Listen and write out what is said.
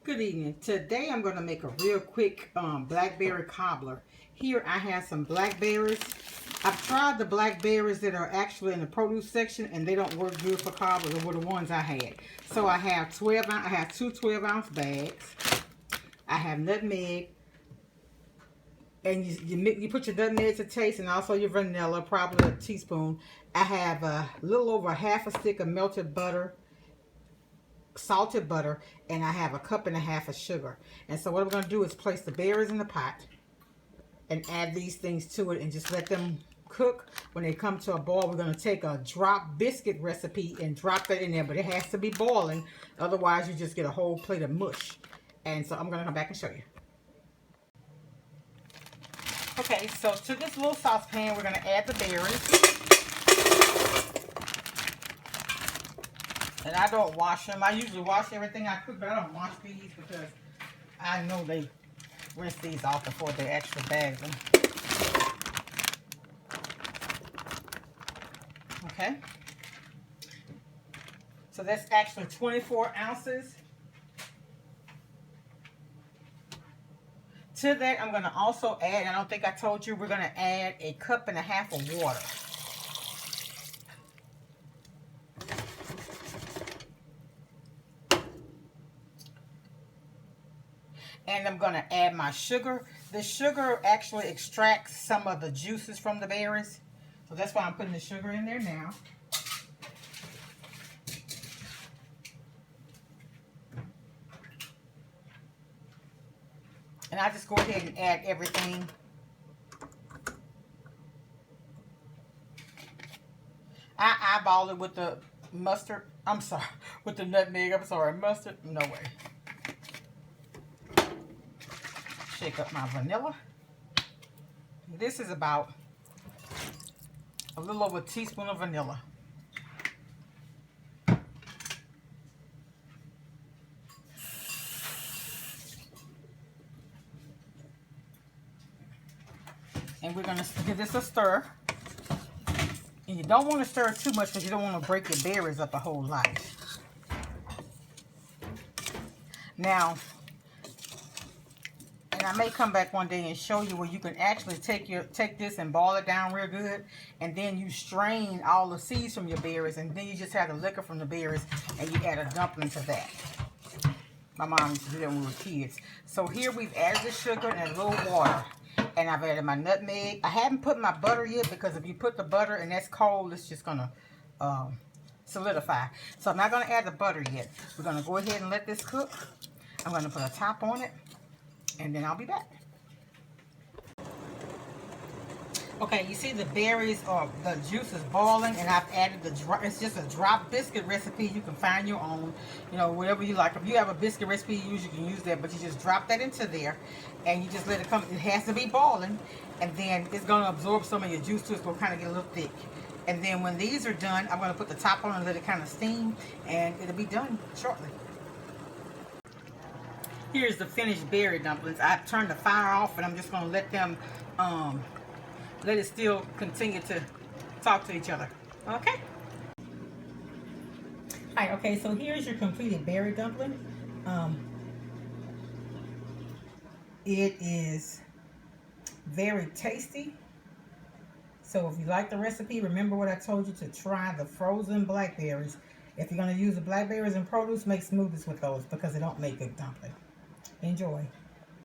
Good evening. Today I'm going to make a real quick blackberry cobbler. Here I have some blackberries. I've tried the blackberries that are actually in the produce section and they don't work good for cobblers. They were the ones I had. So I have two 12-ounce bags. I have nutmeg. And you put your nutmeg to taste and also your vanilla, probably a teaspoon. I have a little over half a stick of melted butter, salted butter, and I have a cup and a half of sugar. And so what I'm going to do is place the berries in the pot and add these things to it and just let them cook. When they come to a boil, we're going to take a drop biscuit recipe and drop that in there, but it has to be boiling, otherwise you just get a whole plate of mush. And so I'm going to come back and show you. Okay, so to this little saucepan we're going to add the berries. And I don't wash them. I usually wash everything I cook, but I don't wash these because I know they rinse these off before they actually bag them. Okay. So that's actually 24 ounces. To that, I'm going to also add, I don't think I told you, we're going to add a cup and a half of water. And I'm going to add my sugar. The sugar actually extracts some of the juices from the berries. So that's why I'm putting the sugar in there now. And I just go ahead and add everything. I eyeball it with the mustard. I'm sorry, with the nutmeg. I'm sorry, mustard. No way. Shake up my vanilla. This is about a little over a teaspoon of vanilla. And we're going to give this a stir. And you don't want to stir it too much because you don't want to break your berries up a whole lot. Now, and I may come back one day and show you where you can actually take this and boil it down real good, and then you strain all the seeds from your berries, and then you just have the liquor from the berries, and you add a dumpling to that. My mom used to do that when we were kids. So here we've added the sugar and a little water, and I've added my nutmeg. I haven't put my butter yet because if you put the butter and that's cold, it's just gonna solidify. So I'm not gonna add the butter yet. We're gonna go ahead and let this cook. I'm gonna put a top on it, and then I'll be back. Okay, you see the berries or the juice is boiling, and I've added it's just a drop biscuit recipe. You can find your own, you know, whatever you like. If you have a biscuit recipe you can use that, but you just drop that into there, and you just let it come. It has to be boiling, and then it's going to absorb some of your juice too. It's going to kind of get a little thick. And then when these are done, I'm going to put the top on and let it kind of steam, and it'll be done shortly. Here's the finished berry dumplings. I turned the fire off, and I'm just going to let them let it still continue to talk to each other. Okay? Alright, okay, so here's your completed berry dumpling. It is very tasty. So if you like the recipe, remember what I told you to try the frozen blackberries. If you're going to use the blackberries in produce, make smoothies with those because they don't make good dumpling. Enjoy.